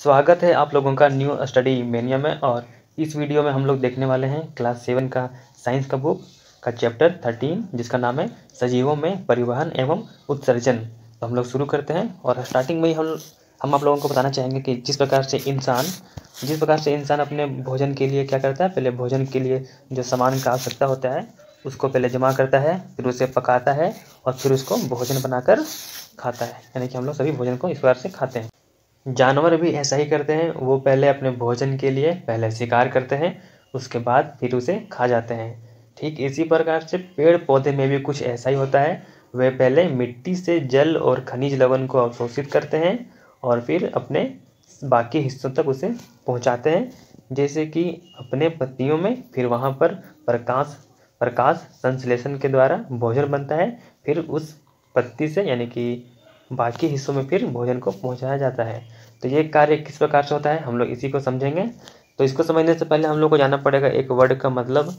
स्वागत है आप लोगों का न्यू स्टडी मेनिया में। और इस वीडियो में हम लोग देखने वाले हैं क्लास 7 का साइंस का बुक का चैप्टर 13 जिसका नाम है सजीवों में परिवहन एवं उत्सर्जन। तो हम लोग शुरू करते हैं और स्टार्टिंग में ही हम आप लोगों को बताना चाहेंगे कि जिस प्रकार से इंसान अपने भोजन के लिए क्या करता है, पहले भोजन के लिए जो सामान का आवश्यकता होता है उसको पहले जमा करता है, फिर उसे पकाता है और फिर उसको भोजन बनाकर खाता है। यानी कि हम लोग सभी भोजन को इस प्रकार से खाते हैं। जानवर भी ऐसा ही करते हैं, वो पहले अपने भोजन के लिए पहले शिकार करते हैं, उसके बाद फिर उसे खा जाते हैं। ठीक इसी प्रकार से पेड़ पौधे में भी कुछ ऐसा ही होता है। वे पहले मिट्टी से जल और खनिज लवण को अवशोषित करते हैं और फिर अपने बाकी हिस्सों तक उसे पहुंचाते हैं, जैसे कि अपने पत्तियों में। फिर वहां पर प्रकाश संश्लेषण के द्वारा भोजन बनता है, फिर उस पत्ती से यानी कि बाकी हिस्सों में फिर भोजन को पहुंचाया जाता है। तो ये कार्य किस प्रकार से होता है हम लोग इसी को समझेंगे। तो इसको समझने से पहले हम लोग को जानना पड़ेगा एक वर्ड का मतलब,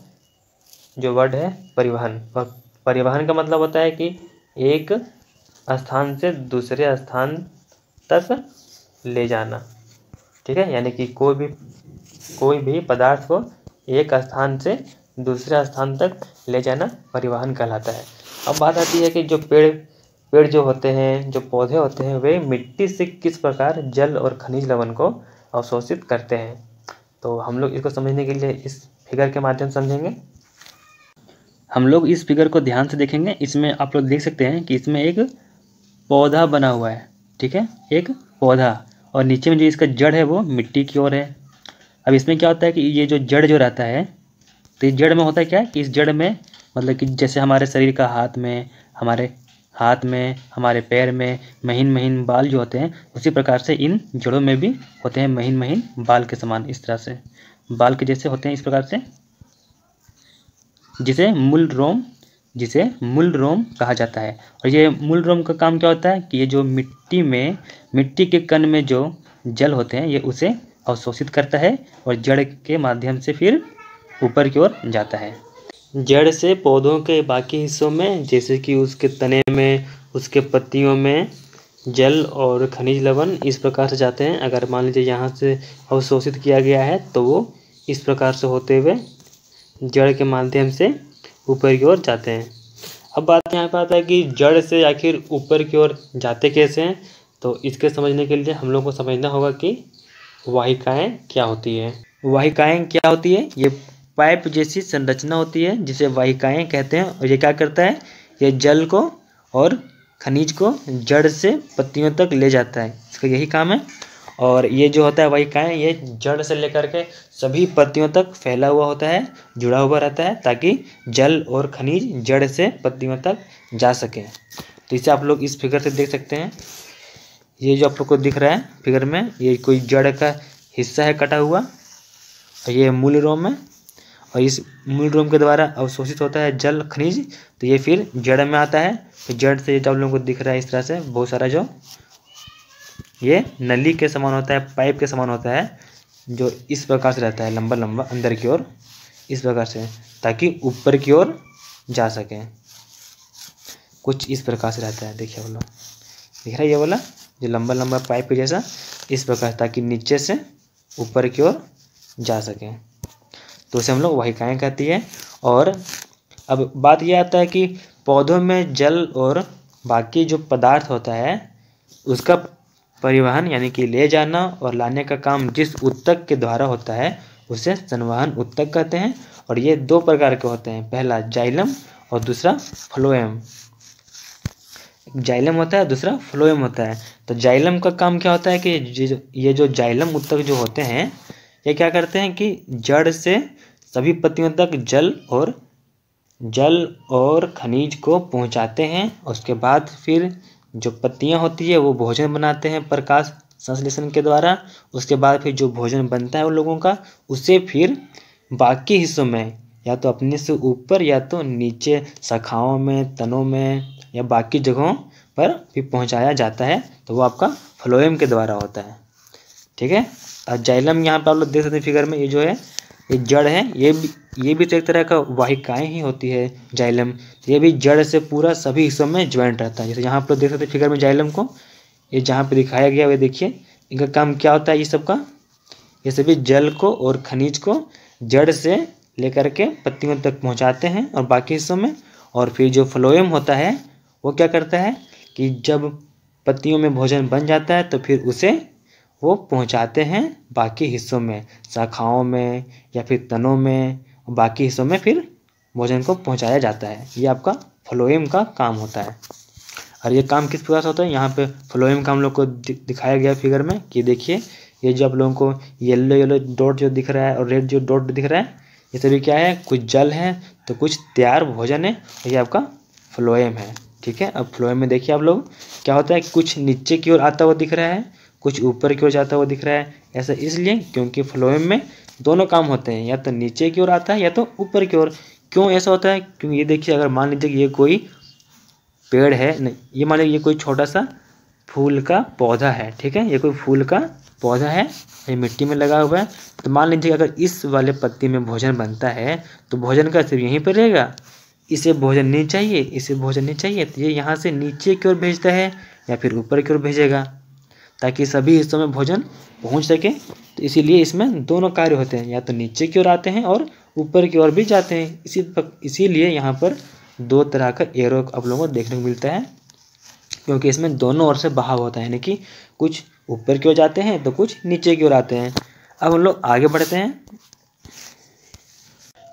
जो वर्ड है परिवहन। और परिवहन का मतलब होता है कि एक स्थान से दूसरे स्थान तक ले जाना। ठीक है, यानी कि कोई भी पदार्थ को एक स्थान से दूसरे स्थान तक ले जाना परिवहन कहलाता है। अब बात आती है कि जो पेड़ जो होते हैं, जो पौधे होते हैं, वे मिट्टी से किस प्रकार जल और खनिज लवण को अवशोषित करते हैं। तो हम लोग इसको समझने के लिए इस फिगर के माध्यम से समझेंगे। हम लोग इस फिगर को ध्यान से देखेंगे। इसमें आप लोग देख सकते हैं कि इसमें एक पौधा बना हुआ है। ठीक है, एक पौधा, और नीचे में जो इसका जड़ है वो मिट्टी की ओर है। अब इसमें क्या होता है कि ये जो जड़ जो रहता है, तो इस जड़ में होता है क्या कि इस जड़ में मतलब कि जैसे हमारे शरीर का हाथ में हमारे पैर में महीन महीन बाल जो होते हैं, उसी प्रकार से इन जड़ों में भी होते हैं महीन महीन बाल के समान, इस तरह से बाल के जैसे होते हैं इस प्रकार से, जिसे मूल रोम कहा जाता है। और ये मूल रोम का काम क्या होता है कि ये जो मिट्टी के कण में जो जल होते हैं ये उसे अवशोषित करता है और जड़ के माध्यम से फिर ऊपर की ओर जाता है। जड़ से पौधों के बाकी हिस्सों में, जैसे कि उसके तने में, उसके पत्तियों में जल और खनिज लवण इस प्रकार से जाते हैं। अगर मान लीजिए यहाँ से अवशोषित किया गया है तो वो इस प्रकार से होते हुए जड़ के माध्यम से ऊपर की ओर जाते हैं। अब बात यहाँ पर आता है कि जड़ से आखिर ऊपर की ओर जाते कैसे हैं। तो इसके समझने के लिए हम लोग को समझना होगा कि वाहिकाएँ क्या होती है। वाहिकाएँ क्या होती है, ये पाइप जैसी संरचना होती है जिसे वाहिकाएँ कहते हैं। और ये क्या करता है, ये जल को और खनिज को जड़ से पत्तियों तक ले जाता है, इसका यही काम है। और ये जो होता है वाहिकाएँ, ये जड़ से लेकर के सभी पत्तियों तक फैला हुआ होता है, जुड़ा हुआ रहता है, ताकि जल और खनिज जड़ से पत्तियों तक जा सके। तो इसे आप लोग इस फिगर से देख सकते हैं। ये जो आप लोग को दिख रहा है फिगर में, ये कोई जड़ का हिस्सा है कटा हुआ, और ये मूल रोम है, और इस मूल रोम के द्वारा अवशोषित होता है जल खनिज, तो ये फिर जड़ में आता है। फिर जड़ से ये आप लोगों को दिख रहा है इस तरह से बहुत सारा, जो ये नली के समान होता है, पाइप के समान होता है, जो इस प्रकार से रहता है लंबा लंबा अंदर की ओर, इस प्रकार से, ताकि ऊपर की ओर जा सके। कुछ इस प्रकार से रहता है, देखिए वो लोग दिख रहा है, ये वाला जो लंबा लंबा पाइप के जैसा, इस प्रकार, ताकि नीचे से ऊपर की ओर जा सके। तो उसे हम लोग वाहिकाएँ कहती है। और अब बात यह आता है कि पौधों में जल और बाकी जो पदार्थ होता है उसका परिवहन यानी कि ले जाना और लाने का काम जिस ऊतक के द्वारा होता है उसे संवहन ऊतक कहते हैं। और ये दो प्रकार के होते हैं, पहला जाइलम और दूसरा फ्लोएम। जाइलम होता है, दूसरा फ्लोएम होता है। तो जाइलम का काम क्या होता है कि ये जो जाइलम ऊतक जो होते हैं, ये क्या करते हैं कि जड़ से सभी पत्तियों तक जल और खनिज को पहुंचाते हैं। उसके बाद फिर जो पत्तियां होती है वो भोजन बनाते हैं प्रकाश संश्लेषण के द्वारा। उसके बाद फिर जो भोजन बनता है उन लोगों का, उसे फिर बाकी हिस्सों में या तो अपने से ऊपर या तो नीचे शाखाओं में, तनों में या बाकी जगहों पर फिर पहुंचाया जाता है। तो वो आपका फ्लोएम के द्वारा होता है। ठीक है, और जाइलम यहाँ पर आप लोग देख सकते हैं फिगर में, ये जो है ये जड़ है, ये भी तो एक तरह का वाहिकाएँ ही होती है जाइलम। ये भी जड़ से पूरा सभी हिस्सों में ज्वाइंट रहता है। जैसे यहाँ पर देख सकते हैं फिगर में जाइलम को, ये जहाँ पे दिखाया गया है देखिए, इनका काम क्या होता है ये सब का? ये सभी जल को और खनिज को जड़ से लेकर के पत्तियों तक पहुंचाते हैं और बाकी हिस्सों में। और फिर जो फ्लोएम होता है वो क्या करता है कि जब पत्तियों में भोजन बन जाता है तो फिर उसे वो पहुंचाते हैं बाकी हिस्सों में, शाखाओं में या फिर तनों में, बाकी हिस्सों में फिर भोजन को पहुंचाया जाता है। ये आपका फ्लोएम का काम होता है। और ये काम किस प्रकार से होता है, यहाँ पे फ्लोएम का हम लोग को दिखाया गया फिगर में कि देखिए ये जो आप लोगों को येलो येलो डॉट जो दिख रहा है और रेड जो डॉट दिख रहा है, ये सभी क्या है, कुछ जल है तो कुछ तैयार भोजन है। ये आपका फ्लोएम है। ठीक है, अब फ्लोएम में देखिए आप लोग क्या होता है, कुछ नीचे की ओर आता हुआ दिख रहा है, कुछ ऊपर की ओर जाता हुआ दिख रहा है। ऐसा इसलिए क्योंकि फ्लोएम में दोनों काम होते हैं, या तो नीचे की ओर आता है या तो ऊपर की ओर। क्यों ऐसा होता है? क्योंकि ये देखिए, अगर मान लीजिए कि ये कोई पेड़ है, नहीं ये मान लीजिए ये कोई छोटा सा फूल का पौधा है। ठीक है, ये कोई फूल का पौधा है, ये मिट्टी में लगा हुआ है। तो मान लीजिए अगर इस वाले पत्ती में भोजन बनता है तो भोजन का सिर्फ यहीं पर रहेगा, इसे भोजन नहीं चाहिए, इसे भोजन नहीं चाहिए, तो ये यहाँ से नीचे की ओर भेजता है या फिर ऊपर की ओर भेजेगा ताकि सभी हिस्सों में भोजन पहुँच सके। तो इसीलिए इसमें दोनों कार्य होते हैं, या तो नीचे की ओर आते हैं और ऊपर की ओर भी जाते हैं। इसीलिए यहाँ पर दो तरह का एरो आप लोगों को देखने को मिलता है, क्योंकि इसमें दोनों ओर से बहाव होता है, यानी कि कुछ ऊपर की ओर जाते हैं तो कुछ नीचे की ओर आते हैं। अब हम लोग आगे बढ़ते हैं।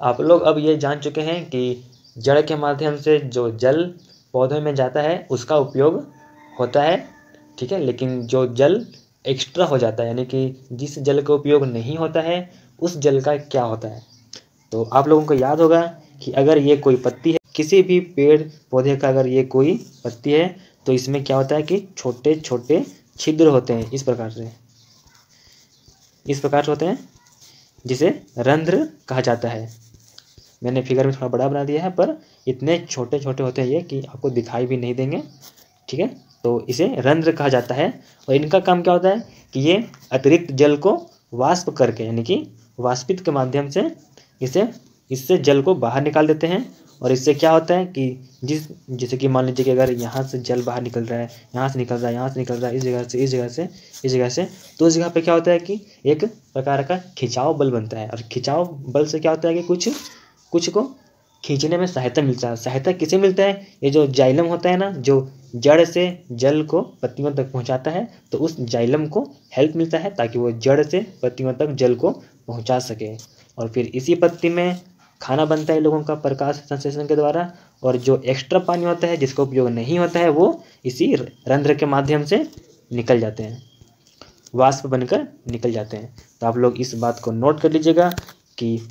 आप लोग अब ये जान चुके हैं कि जड़ के माध्यम से जो जल पौधे में जाता है उसका उपयोग होता है। ठीक है, लेकिन जो जल एक्स्ट्रा हो जाता है, यानी कि जिस जल का उपयोग नहीं होता है उस जल का क्या होता है? तो आप लोगों को याद होगा कि अगर ये कोई पत्ती है, किसी भी पेड़ पौधे का अगर ये कोई पत्ती है तो इसमें क्या होता है कि छोटे छोटे छिद्र होते हैं, इस प्रकार से होते हैं, जिसे रंध्र कहा जाता है। मैंने फिगर में थोड़ा बड़ा बना दिया है, पर इतने छोटे छोटे होते हैं ये कि आपको दिखाई भी नहीं देंगे। ठीक है, तो इसे रंध्र कहा जाता है। और इनका काम क्या होता है कि ये अतिरिक्त जल को वाष्प करके, यानी कि वाष्पित के माध्यम से इससे जल को बाहर निकाल देते हैं। और इससे क्या होता है कि जैसे कि मान लीजिए कि अगर यहाँ से जल बाहर निकल रहा है, यहाँ से निकल रहा है, यहाँ से निकल रहा है, इस जगह से, इस जगह से, इस जगह से, तो उस जगह पे क्या होता है कि एक प्रकार का खिंचाव बल बनता है। और खिंचाव बल से क्या होता है कि कुछ को खींचने में सहायता मिलता है। सहायता किसे मिलता है? ये जो जाइलम होता है ना, जो जड़ से जल को पत्तियों तक पहुंचाता है, तो उस जाइलम को हेल्प मिलता है ताकि वो जड़ से पत्तियों तक जल को पहुंचा सके। और फिर इसी पत्ती में खाना बनता है लोगों का प्रकाश संश्लेषण के द्वारा। और जो एक्स्ट्रा पानी होता है जिसका उपयोग नहीं होता है वो इसी रंध्र के माध्यम से निकल जाते हैं, वाष्प बनकर निकल जाते हैं। तो आप लोग इस बात को नोट कर लीजिएगा कि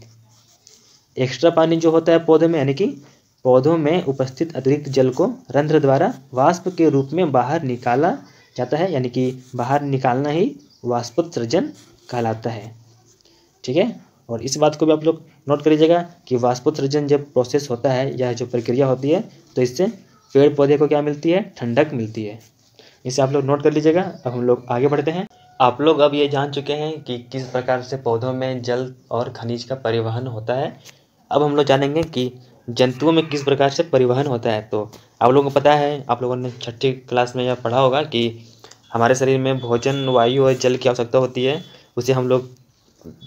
एक्स्ट्रा पानी जो होता है पौधे में, यानी कि पौधों में उपस्थित अतिरिक्त जल को रंध्र द्वारा वाष्प के रूप में बाहर निकाला जाता है, यानी कि बाहर निकालना ही वाष्पोत्सर्जन कहलाता है। ठीक है, और इस बात को भी आप लोग नोट कर लीजिएगा कि वाष्पोत्सर्जन जब प्रोसेस होता है या जो प्रक्रिया होती है तो इससे पेड़ पौधे को क्या मिलती है? ठंडक मिलती है। इसे आप लोग नोट कर लीजिएगा। अब हम लोग आगे बढ़ते हैं। आप लोग अब ये जान चुके हैं कि किस प्रकार से पौधों में जल और खनिज का परिवहन होता है। अब हम लोग जानेंगे कि जंतुओं में किस प्रकार से परिवहन होता है। तो आप लोगों को पता है, आप लोगों ने 6ठी क्लास में यह पढ़ा होगा कि हमारे शरीर में भोजन, वायु और जल की आवश्यकता होती है। उसे हम लोग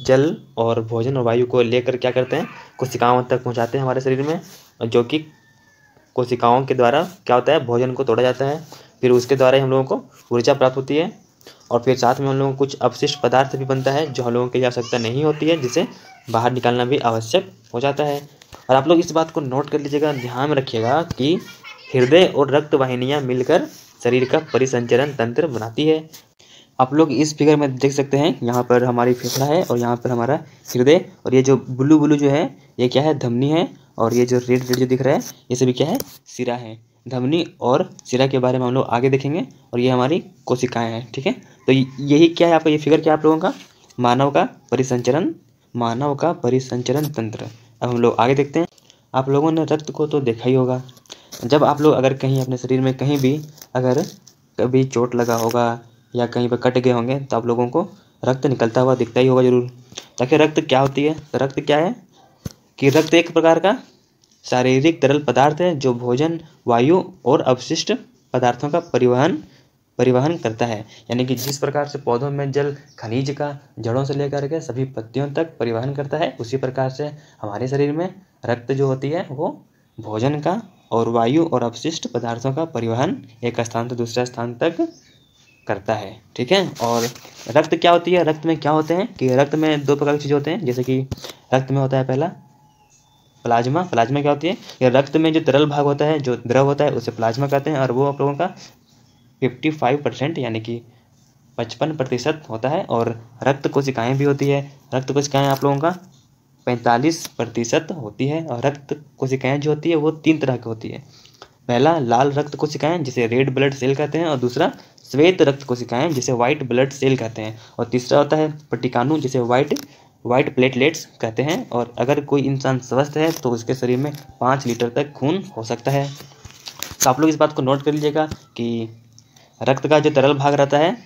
जल और भोजन और वायु को लेकर क्या करते हैं? कोशिकाओं तक पहुंचाते हैं हमारे शरीर में, जो कि कोशिकाओं के द्वारा क्या होता है? भोजन को तोड़ा जाता है। फिर उसके द्वारा ही हम लोगों को ऊर्जा प्राप्त होती है। और फिर साथ में हम लोगों को कुछ अवशिष्ट पदार्थ भी बनता है जो हम लोगों की आवश्यकता नहीं होती है, जिसे बाहर निकालना भी आवश्यक हो जाता है। और आप लोग इस बात को नोट कर लीजिएगा, ध्यान में रखिएगा कि हृदय और रक्त वाहिनियाँ मिलकर शरीर का परिसंचरण तंत्र बनाती है। आप लोग इस फिगर में देख सकते हैं, यहाँ पर हमारी फेफड़ा है और यहाँ पर हमारा हृदय, और ये जो ब्लू ब्लू जो है ये क्या है? धमनी है। और ये जो रेड रेड जो दिख रहा है ये सभी क्या है? सिरा है। धमनी और सिरा के बारे में हम लोग आगे देखेंगे। और ये हमारी कोशिकाएं हैं। ठीक है, तो यही क्या है आपका, ये फिगर क्या है आप लोगों का? मानव का परिसंचरण तंत्र। अब हम लोग आगे देखते हैं। आप लोगों ने रक्त को तो देखा ही होगा। जब आप लोग अगर कहीं अपने शरीर में कहीं भी अगर कभी चोट लगा होगा या कहीं पर कट गए होंगे तो आप लोगों को रक्त निकलता हुआ दिखता ही होगा जरूर। ताकि रक्त क्या होती है? तो रक्त क्या है कि रक्त एक प्रकार का शारीरिक तरल पदार्थ है जो भोजन, वायु और अवशिष्ट पदार्थों का परिवहन परिवहन करता है। यानी कि जिस प्रकार से पौधों में जल खनिज का जड़ों से लेकर के सभी पत्तियों तक परिवहन करता है, उसी प्रकार से हमारे शरीर में रक्त जो होती है वो भोजन का और वायु और अपशिष्ट पदार्थों का परिवहन एक स्थान से दूसरे स्थान तक करता है। ठीक है। और रक्त क्या होती है, रक्त में क्या होते हैं कि रक्त में दो प्रकार की चीज़ होते हैं। जैसे कि रक्त में होता है पहला प्लाज्मा। प्लाज्मा क्या होती है, ये रक्त में जो तरल भाग होता है, जो द्रव होता है, उसे प्लाज्मा कहते हैं। और वो आप लोगों का 55% यानी कि 55% होता है। और रक्त कोशिकाएं भी होती है। रक्त कोशिकाएं आप लोगों का 45% होती है। और रक्त कोशिकाएं जो होती है वो 3 तरह की होती है। पहला लाल रक्त कोशिकाएं जिसे रेड ब्लड सेल कहते हैं, और दूसरा श्वेत रक्त कोशिकाएं जिसे व्हाइट ब्लड सेल कहते हैं, और तीसरा होता है पट्टिकाणु जिसे व्हाइट प्लेटलेट्स कहते हैं। और अगर कोई इंसान स्वस्थ है तो उसके शरीर में 5 लीटर तक खून हो सकता है। तो आप लोग इस बात को नोट कर लीजिएगा कि रक्त का जो तरल भाग रहता है,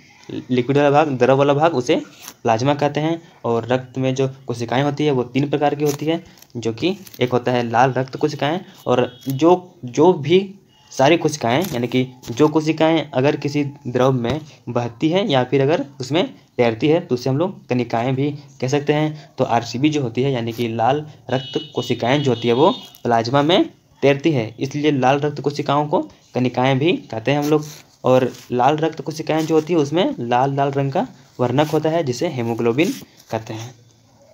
लिक्विड वाला भाग, द्रव वाला भाग, उसे प्लाज्मा कहते हैं। और रक्त में जो कोशिकाएं होती है वो 3 प्रकार की होती है, जो कि एक होता है लाल रक्त कोशिकाएं। और जो भी सारी कोशिकाएं, यानी कि जो कोशिकाएं अगर किसी द्रव में बहती है या फिर अगर उसमें तैरती है तो उसे हम लोग कनिकाएं भी कह सकते हैं। तो आरसीबी जो होती है, यानी कि लाल रक्त कोशिकाएं जो होती है वो प्लाज्मा में तैरती है, इसलिए लाल रक्त कोशिकाओं को कनिकाएं भी कहते हैं हम लोग। और लाल रक्त कोशिकाएं जो होती है उसमें लाल लाल रंग का वर्णक होता है जिसे हेमोग्लोबिन कहते हैं।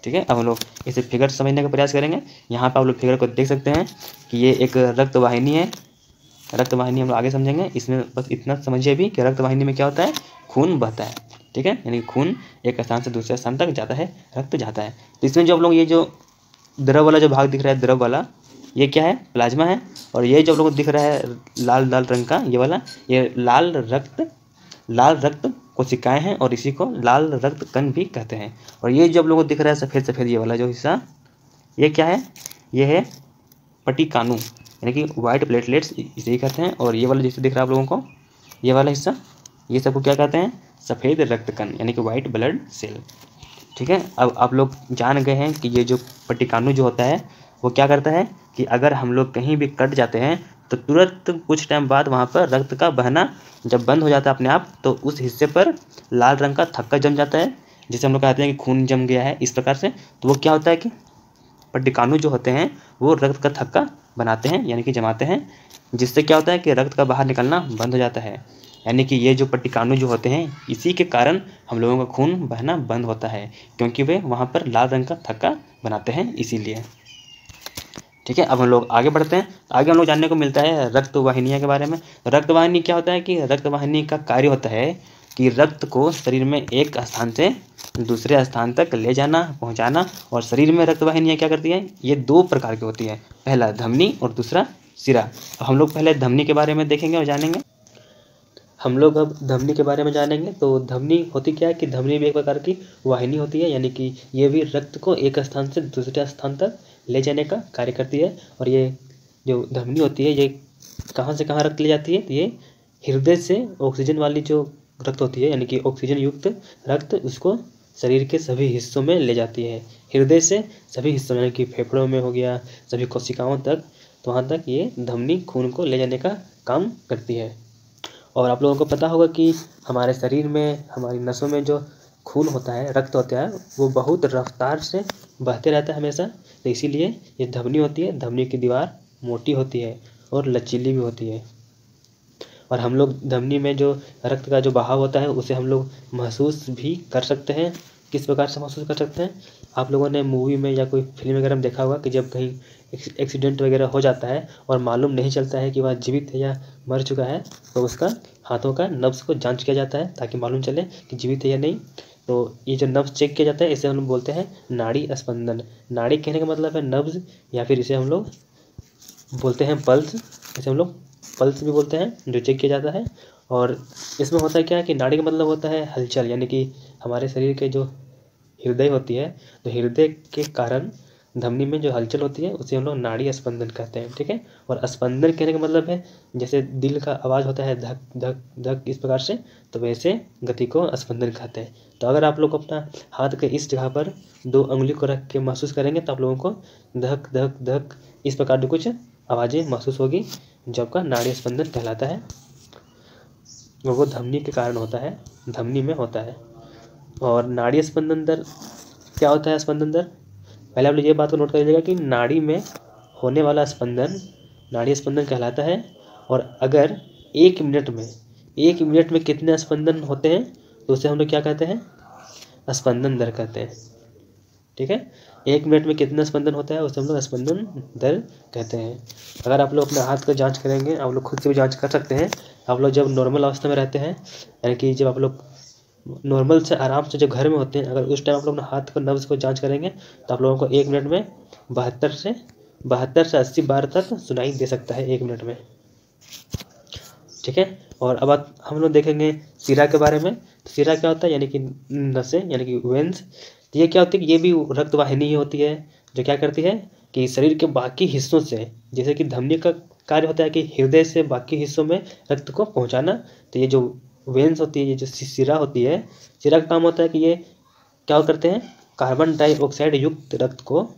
ठीक है। अब हम लोग इसे फिगर समझने का प्रयास करेंगे। यहाँ पर आप लोग फिगर को देख सकते हैं कि ये एक रक्त वाहिनी है। रक्त वाहिनी हम लोग आगे समझेंगे, इसमें बस इतना समझिए भी कि रक्त वाहिनी में क्या होता है, खून बहता है। ठीक है। यानी खून एक स्थान से दूसरे स्थान तक जाता है, रक्त जाता है। तो इसमें जो आप लोग ये जो द्रव वाला जो भाग दिख रहा है, द्रव वाला, ये क्या है, प्लाज्मा है। और ये जो आप लोगों को दिख रहा है लाल लाल रंग का, ये वाला, ये लाल रक्त कोशिकाएं हैं, और इसी को लाल रक्त कण भी कहते हैं। और ये जो आप लोगों को दिख रहा है सफ़ेद सफ़ेद ये वाला जो हिस्सा, ये क्या है, ये है पट्टिकाणु, यानी कि व्हाइट प्लेटलेट्स इसे ही कहते हैं। और ये वाला जिससे दिख रहा है आप लोगों को, ये वाला हिस्सा, ये सबको क्या कहते हैं, सफ़ेद रक्त कण, यानी कि व्हाइट ब्लड सेल। ठीक है। अब आप लोग जान गए हैं कि ये जो पट्टिकाणु जो होता है वो क्या करता है कि अगर हम लोग कहीं भी कट जाते हैं तो तुरंत कुछ टाइम बाद वहाँ पर रक्त का बहना जब बंद हो जाता है अपने आप, तो उस हिस्से पर लाल रंग का थक्का जम जाता है, जिसे हम लोग कहते हैं कि खून जम गया है, इस प्रकार से। तो वो क्या होता है कि पट्टिकाणु जो होते हैं वो रक्त का थक्का बनाते हैं, यानी कि जमाते हैं, जिससे क्या होता है कि रक्त का बाहर निकलना बंद हो जाता है। यानी कि ये जो पट्टिकाणु जो होते हैं इसी के कारण हम लोगों का खून बहना बंद होता है, क्योंकि वे वहाँ पर लाल रंग का थक्का बनाते हैं, इसीलिए। ठीक है। अब हम लोग आगे बढ़ते हैं। आगे हम लोग जानने को मिलता है रक्त वाहिनियाँ के बारे में। रक्त वाहिनी क्या होता है कि रक्त वाहिनी का कार्य होता है कि रक्त को शरीर में एक स्थान से दूसरे स्थान तक ले जाना, पहुंचाना। और शरीर में रक्त वाहिनियाँ क्या करती हैं, ये 2 प्रकार की होती हैं, पहला धमनी और दूसरा सिरा। हम लोग पहले धमनी के बारे में देखेंगे और जानेंगे। हम लोग अब धमनी के बारे में जानेंगे। तो धमनी होती क्या है कि धमनी भी एक प्रकार की वाहिनी होती है, यानी कि ये भी रक्त को एक स्थान से दूसरे स्थान तक ले जाने का कार्य करती है। और ये जो धमनी होती है ये कहाँ से कहाँ रक्त ले जाती है, ये हृदय से ऑक्सीजन वाली जो रक्त होती है, यानी कि ऑक्सीजन युक्त रक्त, उसको शरीर के सभी हिस्सों में ले जाती है। हृदय से सभी हिस्सों में, यानी कि फेफड़ों में हो गया, सभी कोशिकाओं तक, तो वहाँ तक ये धमनी खून को ले जाने का काम करती है। और आप लोगों को पता होगा कि हमारे शरीर में, हमारी नसों में जो खून होता है, रक्त होता है, वो बहुत रफ्तार से बहते रहता है हमेशा। तो इसीलिए ये धमनी होती है, धमनी की दीवार मोटी होती है और लचीली भी होती है। और हम लोग धमनी में जो रक्त का जो बहाव होता है उसे हम लोग महसूस भी कर सकते हैं। किस प्रकार से महसूस कर सकते हैं, आप लोगों ने मूवी में या कोई फिल्म वगैरह में देखा होगा कि जब कहीं एक्सीडेंट वगैरह हो जाता है और मालूम नहीं चलता है कि वह जीवित है या मर चुका है, तो उसका हाथों का नब्ज़ को जांच किया जाता है ताकि मालूम चले कि जीवित है या नहीं। तो ये जो नब्ज़ चेक किया जाता है इसे हम लोग बोलते हैं नाड़ी स्पंदन। नाड़ी कहने का मतलब है नब्ज़, या फिर इसे हम लोग बोलते हैं पल्स। इसे हम लोग पल्स भी बोलते हैं, जो चेक किया जाता है। और इसमें होता है क्या कि नाड़ी का मतलब होता है हलचल, यानी कि हमारे शरीर के जो हृदय होती है, तो हृदय के कारण धमनी में जो हलचल होती है उसे हम लोग नाड़ी स्पंदन कहते हैं। ठीक है। और स्पंदन कहने का मतलब है जैसे दिल का आवाज़ होता है धक धक धक, इस प्रकार से, तो वैसे गति को स्पंदन कहते हैं। तो अगर आप लोग अपना हाथ के इस जगह पर 2 उंगली को रख के महसूस करेंगे तो आप लोगों को धक धक धक इस प्रकार की कुछ आवाज़ें महसूस होगी, जो आपका नाड़ी स्पंदन कहलाता है। वो धमनी के कारण होता है, धमनी में होता है। और नाड़ी स्पंदन दर क्या होता है? स्पंदन दर, पहले आप लोग ये बात को नोट कर लीजिएगा कि नाड़ी में होने वाला स्पंदन नाड़ी स्पंदन कहलाता है। और अगर 1 मिनट में कितने स्पंदन होते हैं तो उसे हम लोग क्या कहते हैं? स्पंदन दर कहते हैं। ठीक है, 1 मिनट में कितना स्पंदन होता है उसे हम लोग स्पंदन दर कहते हैं। अगर आप लोग अपने हाथ का जांच करेंगे, आप लोग खुद से भी जांच कर सकते हैं। आप लोग जब नॉर्मल अवस्था में रहते हैं, यानी कि जब आप लोग नॉर्मल से आराम से जब घर में होते हैं, अगर उस टाइम आप लोग अपने हाथ को नब्ज़ को जांच करेंगे तो आप लोगों को 1 मिनट में 72 से 80 बार तक सुनाई दे सकता है 1 मिनट में। ठीक है, और अब हम लोग देखेंगे सिरा के बारे में। तो सिरा क्या होता है? यानी कि नसें, यानी कि वेंस। तो ये क्या होती है कि ये भी रक्त वाहिनी ही होती है जो क्या करती है कि शरीर के बाकी हिस्सों से, जैसे कि धमनी का कार्य होता है कि हृदय से बाकी हिस्सों में रक्त को पहुंचाना, तो ये जो वेंस होती है, ये जो सिरा होती है, सिरा का काम होता है कि ये क्या करते हैं? कार्बन डाइऑक्साइड युक्त रक्त को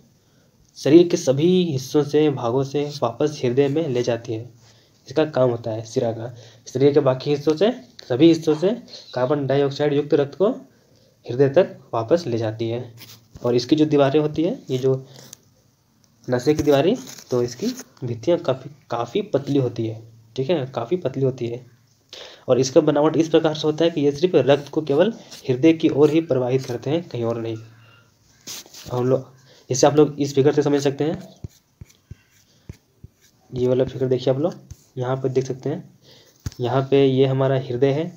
शरीर के सभी हिस्सों से, भागों से वापस हृदय में ले जाती है। इसका काम होता है सिरा का, शरीर के बाकी हिस्सों से, सभी हिस्सों से कार्बन डाइऑक्साइड युक्त रक्त को हृदय तक वापस ले जाती है। और इसकी जो दीवारें होती है, ये जो नसें की दीवारें, तो इसकी भित्तियाँ काफ़ी पतली होती है। ठीक है, काफ़ी पतली होती है। और इसका बनावट इस प्रकार से होता है कि ये सिर्फ रक्त को केवल हृदय की ओर ही प्रवाहित करते हैं, कहीं और नहीं। हम लोग इसे आप लोग इस फिगर से समझ सकते हैं। ये वाला फिगर देखिए, आप लोग यहाँ पे देख सकते हैं। यहाँ पे ये हमारा हृदय है।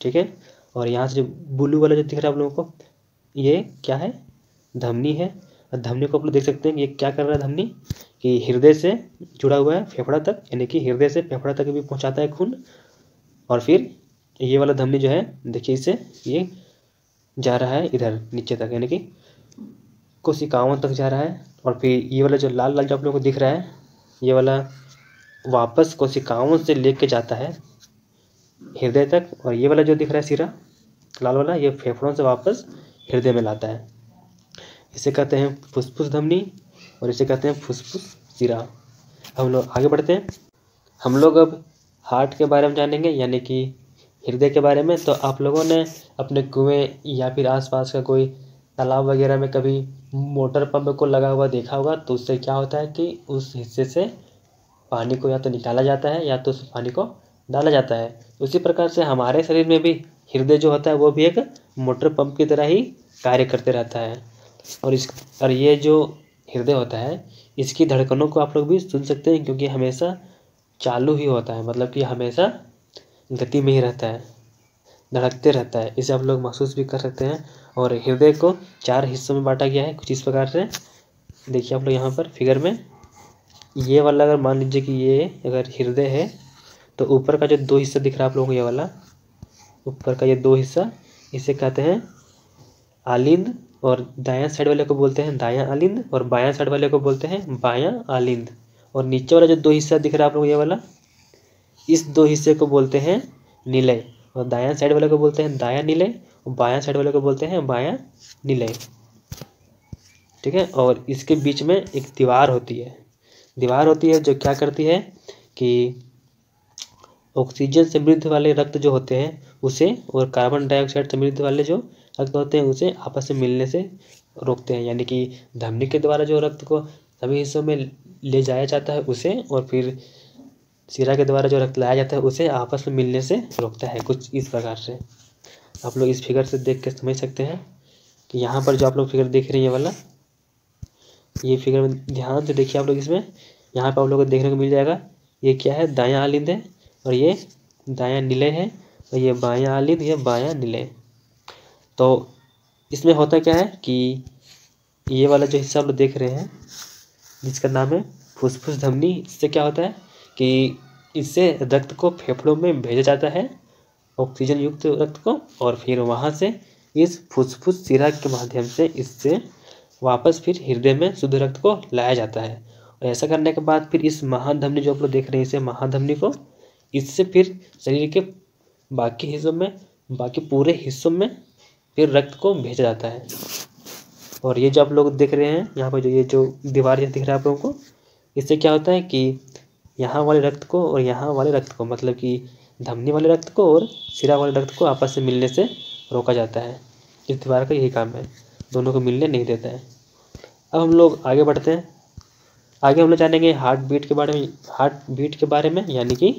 ठीक है, और यहाँ से जो ब्लू वाला जो दिख रहा है आप लोगों को, ये क्या है? धमनी है। और धमनी को आप लोग देख सकते हैं कि ये क्या कर रहा है? धमनी कि हृदय से जुड़ा हुआ है फेफड़ा तक, यानी कि हृदय से फेफड़ा तक भी पहुँचाता है खून। और फिर ये वाला धमनी जो है, देखिए इसे ये जा रहा है इधर नीचे तक, यानी कि कोशिकाओं तक जा रहा है। और फिर ये वाला जो लाल लाल जो आप लोगों को दिख रहा है, ये वाला वापस कोशिकाओं से लेके जाता है हृदय तक। और ये वाला जो दिख रहा है सिरा लाल वाला, ये फेफड़ों से वापस हृदय में लाता है। इसे कहते हैं फुसफुस धमनी और इसे कहते हैं फुसफुस सिरा। हम लोग आगे बढ़ते हैं। हम लोग अब हार्ट के बारे में जानेंगे, यानी कि हृदय के बारे में। तो आप लोगों ने अपने कुएं या फिर आसपास का कोई तालाब वगैरह में कभी मोटर पंप को लगा हुआ देखा होगा। तो उससे क्या होता है कि उस हिस्से से पानी को या तो निकाला जाता है या तो उस पानी को डाला जाता है। उसी प्रकार से हमारे शरीर में भी हृदय जो होता है वो भी एक मोटर पंप की तरह ही कार्य करते रहता है। और ये जो हृदय होता है, इसकी धड़कनों को आप लोग भी सुन सकते हैं, क्योंकि हमेशा चालू ही होता है, मतलब कि हमेशा गति में ही रहता है, धड़कते रहता है। इसे आप लोग महसूस भी कर सकते हैं। और हृदय को 4 हिस्सों में बांटा गया है कुछ इस प्रकार से। देखिए आप लोग यहाँ पर फिगर में, ये वाला अगर मान लीजिए कि ये अगर हृदय है, तो ऊपर का जो 2 हिस्सा दिख रहा है आप लोगों को, ये वाला ऊपर का ये 2 हिस्सा, इसे कहते हैं आलिंद। और दायां साइड वाले को बोलते हैं दायां आलिंद, और बायां साइड वाले को बोलते हैं बायां आलिंद। और नीचे वाला जो 2 हिस्सा दिख रहा है आप लोगों को, ये वाला, इस 2 हिस्से को बोलते हैं निलय। और दायां साइड वाले को बोलते हैं दायां निलय, और बायां साइड वाले को बोलते हैं बायां निलय। ठीक है, और इसके बीच में एक दीवार होती है जो क्या करती है कि ऑक्सीजन समृद्ध वाले रक्त जो होते हैं उसे, और कार्बन डाइऑक्साइड समृद्ध वाले जो रक्त होते हैं उसे आपस में मिलने से रोकते हैं। यानी कि धमनी के द्वारा जो रक्त को सभी हिस्सों में ले जाया जाता है उसे, और फिर सिरा के द्वारा जो रक्त लाया जाता है उसे आपस में मिलने से रोकता है, कुछ इस प्रकार से। आप लोग इस फिगर से देख के समझ सकते हैं कि यहाँ पर जो आप लोग फिगर देख रहे हैं, ये वाला, ये फिगर में ध्यान से देखिए आप लोग। इसमें यहाँ पर आप लोगों को देखने को मिल जाएगा, ये क्या है? दायां आलिंद है, और ये दायां निलय है, और ये बायां आलिंद, ये बायां निलय। तो इसमें होता क्या है कि ये वाला जो हिस्सा आप लोग देख रहे हैं जिसका नाम है फुसफुस धमनी, इससे क्या होता है कि इससे रक्त को फेफड़ों में भेजा जाता है, ऑक्सीजन युक्त रक्त को, और फिर वहाँ से इस फुसफुस सिरा के माध्यम से इससे वापस फिर हृदय में शुद्ध रक्त को लाया जाता है। और ऐसा करने के बाद फिर इस महाधमनी जो आप लोग देख रहे हैं, इसे महाधमनी को, इससे फिर शरीर के बाकी हिस्सों में, बाकी पूरे हिस्सों में फिर रक्त को भेजा जाता है। और ये जो आप लोग देख रहे हैं यहाँ पर, जो ये जो दीवार दिख रहा है आप लोगों को, इससे क्या होता है कि यहाँ वाले रक्त को और यहाँ वाले रक्त को, मतलब कि धमनी वाले रक्त को और सिरा वाले रक्त को आपस में मिलने से रोका जाता है। इस दीवार का यही काम है, दोनों को मिलने नहीं देता है। अब हम लोग आगे बढ़ते हैं। आगे हम लोग जानेंगे हार्ट बीट के बारे में यानी कि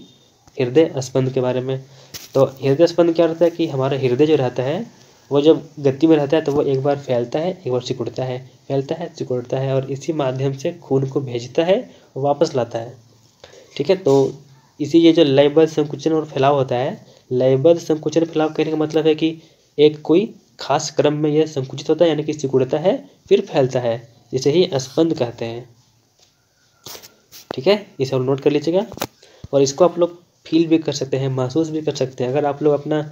हृदय स्पंद के बारे में। तो हृदय स्पंद क्या होता है कि हमारा हृदय जो रहता है वो जब गति में रहता है तो वो एक बार फैलता है, एक बार सिकुड़ता है, फैलता है, सिकुड़ता है, और इसी माध्यम से खून को भेजता है और वापस लाता है। ठीक है, तो इसी ये जो लयबद्ध संकुचन और फैलाव होता है, लयबद्ध संकुचन फैलाव कहने का मतलब है कि एक कोई खास क्रम में यह संकुचित होता है यानी कि सिकुड़ता है फिर फैलता है, जिसे ही स्पंद कहते हैं। ठीक है, इसे आप नोट कर लीजिएगा। और इसको आप लोग फील भी कर सकते हैं, महसूस भी कर सकते हैं। अगर आप लोग अपना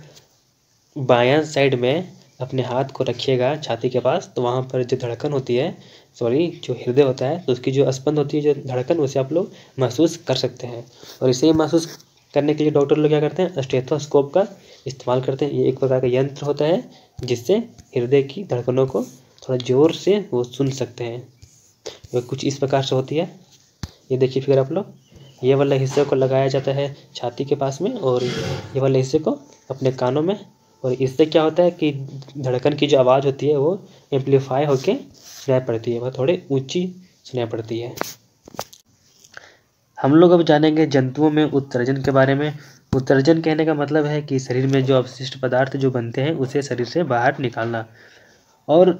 बायां साइड में अपने हाथ को रखिएगा छाती के पास, तो वहाँ पर जो धड़कन होती है, जो हृदय होता है, तो उसकी जो स्पंद होती है, जो धड़कन, उसे आप लोग महसूस कर सकते हैं। और इसे महसूस करने के लिए डॉक्टर लोग क्या करते हैं, स्टेथोस्कोप का इस्तेमाल करते हैं। ये एक प्रकार का यंत्र होता है जिससे हृदय की धड़कनों को थोड़ा जोर से वो सुन सकते हैं। वह कुछ इस प्रकार से होती है। ये देखिए फिगर आप लोग, ये वाला हिस्से को लगाया जाता है छाती के पास में और ये वाले हिस्से को अपने कानों में, और इससे क्या होता है कि धड़कन की जो आवाज़ होती है वो एम्पलीफाई होके सुनाई पड़ती है, वह थोड़ी ऊंची सुनाई पड़ती है। हम लोग अब जानेंगे जंतुओं में उत्सर्जन के बारे में। उत्सर्जन कहने का मतलब है कि शरीर में जो अवशिष्ट पदार्थ जो बनते हैं उसे शरीर से बाहर निकालना। और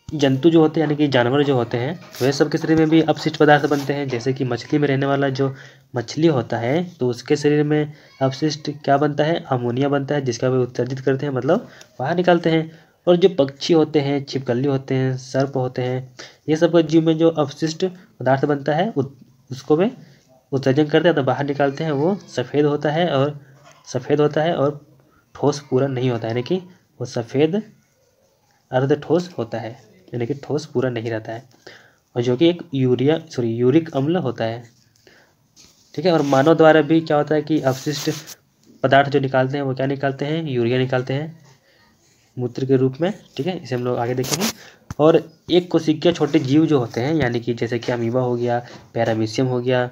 जंतु जो होते हैं यानी कि जानवर जो होते हैं वह सबके शरीर में भी अपशिष्ट पदार्थ बनते हैं। जैसे कि मछली में रहने वाला जो मछली होता है तो उसके शरीर में अपशिष्ट क्या बनता है, अमोनिया बनता है, जिसका वे उत्सर्जित करते हैं, मतलब बाहर निकालते हैं। और जो पक्षी होते हैं, छिपकली होते हैं, सर्प होते हैं, ये सब जीव में जो अपशिष्ट पदार्थ बनता है उसको वे उत्सर्जन करते हैं, तो बाहर निकालते हैं। वो सफ़ेद होता है और ठोस पूरा नहीं होता है, यानी कि वो सफ़ेद अर्ध ठोस होता है, यानी कि ठोस पूरा नहीं रहता है, और जो कि एक यूरिक अम्ल होता है। ठीक है, और मानव द्वारा भी क्या होता है कि अपशिष्ट पदार्थ जो निकालते हैं वो क्या निकालते हैं, यूरिया निकालते हैं मूत्र के रूप में। ठीक है, इसे हम लोग आगे देखेंगे। और एक कोशिकीय छोटे जीव जो होते हैं यानी कि जैसे कि अमीबा हो गया, पैरामीशियम हो गया,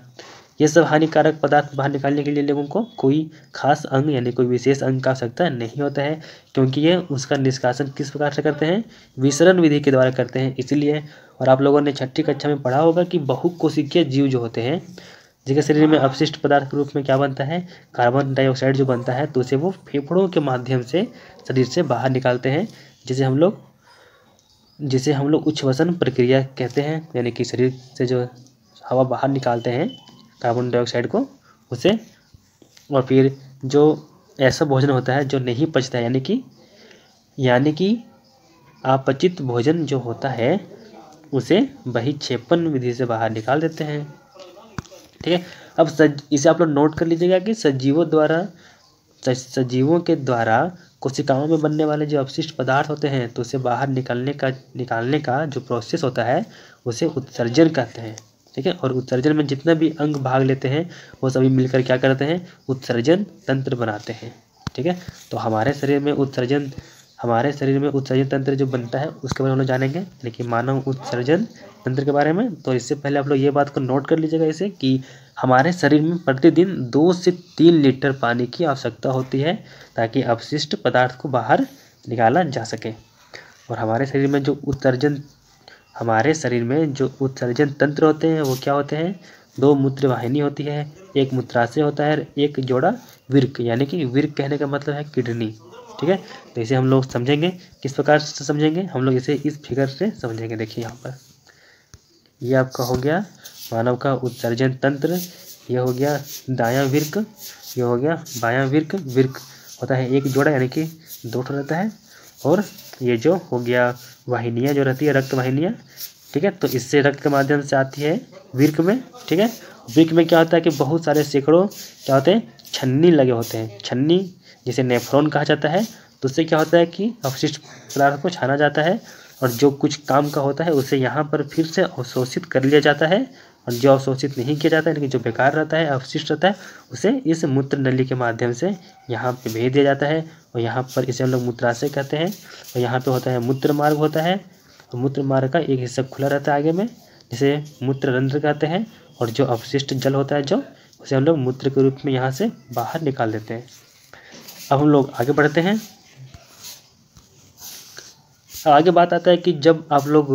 ये सब हानिकारक पदार्थ बाहर निकालने के लिए लोगों को कोई खास अंग यानी कोई विशेष अंग का आवश्यकता नहीं होता है, क्योंकि ये उसका निष्कासन किस प्रकार से करते हैं, विसरण विधि के द्वारा करते हैं। इसलिए, और आप लोगों ने 6ठी कक्षा में पढ़ा होगा कि बहुकोशिकीय जीव जो होते हैं जिनके शरीर में अपशिष्ट पदार्थ के रूप में क्या बनता है, कार्बन डाइऑक्साइड जो बनता है, तो उसे वो फेफड़ों के माध्यम से शरीर से बाहर निकालते हैं, जिसे हम लोग उच्छ्वसन प्रक्रिया कहते हैं। यानी कि शरीर से जो हवा बाहर निकालते हैं कार्बन डाइऑक्साइड को, उसे, और फिर जो ऐसा भोजन होता है जो नहीं पचता है यानी कि अपचित भोजन जो होता है उसे बहिक्षेपण विधि से बाहर निकाल देते हैं। ठीक है, अब इसे आप लोग नोट कर लीजिएगा कि सजीवों के द्वारा कोशिकाओं में बनने वाले जो अपशिष्ट पदार्थ होते हैं तो उसे बाहर निकालने का जो प्रोसेस होता है उसे उत्सर्जन कहते हैं। ठीक है, और उत्सर्जन में जितना भी अंग भाग लेते हैं वो सभी मिलकर क्या करते हैं, उत्सर्जन तंत्र बनाते हैं। ठीक है, तो हमारे शरीर में उत्सर्जन तंत्र जो बनता है उसके बारे में हम लोग जानेंगे, लेकिन मानव उत्सर्जन तंत्र के बारे में। तो इससे पहले आप लोग ये बात को नोट कर लीजिएगा इसे कि हमारे शरीर में प्रतिदिन 2 से 3 लीटर पानी की आवश्यकता होती है ताकि अपशिष्ट पदार्थ को बाहर निकाला जा सके। और हमारे शरीर में जो उत्सर्जन तंत्र होते हैं वो क्या होते हैं, 2 मूत्र वाहिनी होती है, एक मूत्राशय होता है, एक जोड़ा विर्क, यानी कि विर्क कहने का मतलब है किडनी। ठीक है, तो इसे हम लोग समझेंगे, किस प्रकार से समझेंगे, हम लोग इसे इस फिगर से समझेंगे। देखिए यहाँ पर ये आपका हो गया मानव का उत्सर्जन तंत्र, ये हो गया दायां विर्क, ये हो गया बायां विर्क। विर्क होता है एक जोड़ा यानी कि 2 रहता है, और ये जो हो गया वाहिनियाँ जो रहती है रक्त वाहिनियाँ। ठीक है, तो इससे रक्त के माध्यम से आती है विर्क में। ठीक है, विर्क में क्या होता है कि बहुत सारे सैकड़ों क्या होते हैं, छन्नी लगे होते हैं, छन्नी जिसे नेफ्रॉन कहा जाता है। तो उससे क्या होता है कि अपशिष्ट पदार्थ को छाना जाता है, और जो कुछ काम का होता है उसे यहाँ पर फिर से अवशोषित कर लिया जाता है, और जो अवशोषित नहीं किया जाता है लेकिन जो बेकार रहता है, अपशिष्ट रहता है, उसे इस मूत्र नली के माध्यम से यहाँ पे भेज दिया जाता है। और यहाँ पर इसे हम लोग मूत्राशय कहते हैं, और यहाँ पे होता है मूत्र मार्ग होता है, और मूत्र मार्ग का एक हिस्सा खुला रहता है आगे में, जिसे मूत्र रंध्र कहते हैं। और जो अपशिष्ट जल होता है जो उसे हम लोग मूत्र के रूप में यहाँ से बाहर निकाल देते हैं। अब हम लोग आगे बढ़ते हैं। आगे बात आता है कि जब आप लोग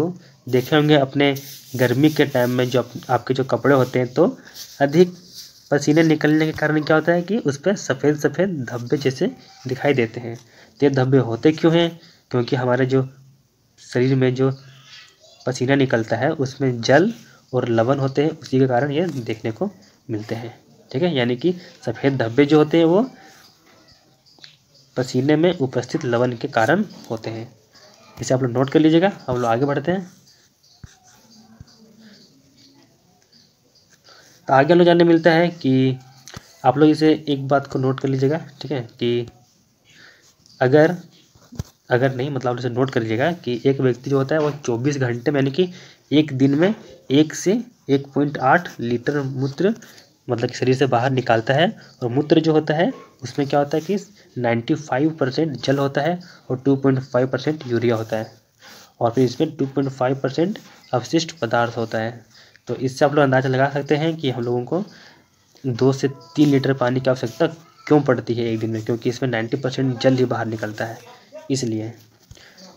देखे होंगे अपने गर्मी के टाइम में जो आपके जो कपड़े होते हैं तो अधिक पसीने निकलने के कारण क्या होता है कि उस पर सफ़ेद सफ़ेद धब्बे जैसे दिखाई देते हैं। तो ये धब्बे होते क्यों हैं? क्योंकि हमारे जो शरीर में जो पसीना निकलता है उसमें जल और लवण होते हैं, उसी के कारण ये देखने को मिलते हैं। ठीक है, यानी कि सफ़ेद धब्बे जो होते हैं वो पसीने में उपस्थित लवण के कारण होते हैं। इसे आप लोग नोट कर लीजिएगा। हम लोग आगे बढ़ते हैं। तो आगे हम लोग जानने मिलता है कि आप लोग इसे एक बात को नोट कर लीजिएगा। ठीक है, कि अगर नहीं मतलब आप इसे नोट कर लीजिएगा कि एक व्यक्ति जो होता है वो 24 घंटे में यानी कि एक दिन में 1 से 1.8 लीटर मूत्र मतलब कि शरीर से बाहर निकालता है। और मूत्र जो होता है उसमें क्या होता है कि 95% जल होता है और 2.5% यूरिया होता है और फिर इसमें 2.5% अवशिष्ट पदार्थ होता है। तो इससे आप लोग अंदाज़ा लगा सकते हैं कि हम लोगों को 2 से 3 लीटर पानी की आवश्यकता क्यों पड़ती है एक दिन में, क्योंकि इसमें 90% जल ही बाहर निकलता है इसलिए।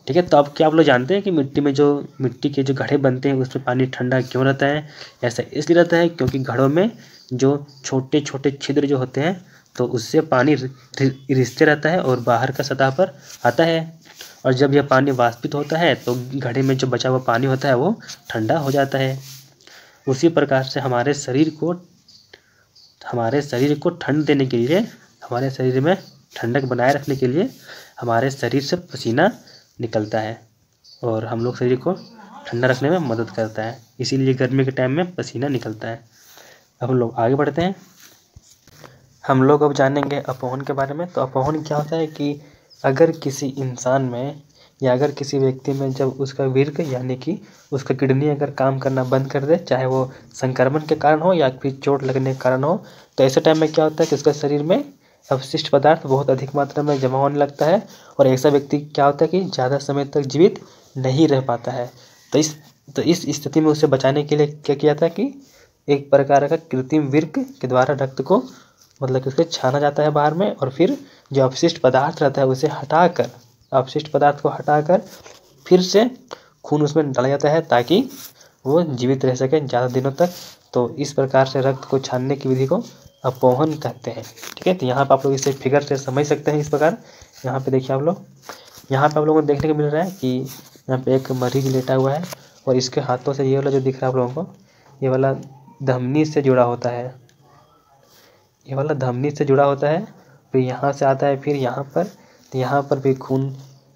ठीक है, तो अब क्या आप लोग जानते हैं कि मिट्टी के जो घड़े बनते हैं उसमें पानी ठंडा क्यों रहता है? ऐसा इसलिए रहता है क्योंकि घड़ों में जो छोटे छोटे छिद्र जो होते हैं तो उससे पानी रिसते रहता है और बाहर का सतह पर आता है। और जब यह पानी वाष्पित होता है तो घड़े में जो बचा हुआ पानी होता है वो ठंडा हो जाता है। उसी प्रकार से हमारे शरीर को ठंड देने के लिए, हमारे शरीर में ठंडक बनाए रखने के लिए हमारे शरीर से पसीना निकलता है और हम लोग शरीर को ठंडा रखने में मदद करता है। इसीलिए गर्मी के टाइम में पसीना निकलता है। अब हम लोग आगे बढ़ते हैं। हम लोग अब जानेंगे अपवहन के बारे में। तो अपवहन क्या होता है कि अगर किसी इंसान में या अगर किसी व्यक्ति में जब उसका वीर्य यानी कि उसका किडनी अगर काम करना बंद कर दे, चाहे वो संक्रमण के कारण हो या फिर चोट लगने के कारण हो, तो ऐसे टाइम में क्या होता है कि उसका शरीर में अवशिष्ट पदार्थ बहुत अधिक मात्रा में जमा होने लगता है और ऐसा व्यक्ति क्या होता है कि ज़्यादा समय तक जीवित नहीं रह पाता है। तो इस स्थिति में उसे बचाने के लिए क्या किया था कि एक प्रकार का कृत्रिम वीर्य के द्वारा रक्त को मतलब कि उसको छाना जाता है बाहर में और फिर जो अवशिष्ट पदार्थ रहता है उसे हटाकर, अवशिष्ट पदार्थ को हटाकर फिर से खून उसमें डाला जाता है ताकि वो जीवित रह सके ज़्यादा दिनों तक। तो इस प्रकार से रक्त को छानने की विधि को अपवहन कहते हैं। ठीक है, तो यहाँ पर आप लोग इसे फिगर से समझ सकते हैं। इस प्रकार यहाँ पे देखिए आप लोग, यहाँ पे आप लोगों को देखने को मिल रहा है कि यहाँ पे एक मरीज लेटा हुआ है और इसके हाथों से ये वाला जो दिख रहा है आप लोगों को, ये वाला धमनी से जुड़ा होता है, ये वाला धमनी से जुड़ा होता है। फिर यहाँ से आता है फिर यहाँ पर, तो यहाँ पर भी खून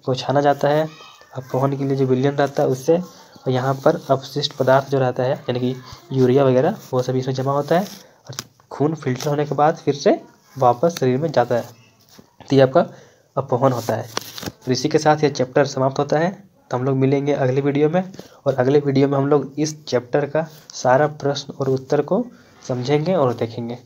को छाना जाता है अपवहन के लिए जो विलयन रहता है उससे। और यहाँ पर अवशिष्ट पदार्थ जो रहता है यानी कि यूरिया वगैरह वो सभी इसमें जमा होता है और खून फिल्टर होने के बाद फिर से वापस शरीर में जाता है। तो ये आपका अपवहन होता है। तो इसी के साथ ये चैप्टर समाप्त होता है। तो हम लोग मिलेंगे अगले वीडियो में और अगले वीडियो में हम लोग इस चैप्टर का सारा प्रश्न और उत्तर को समझेंगे और देखेंगे।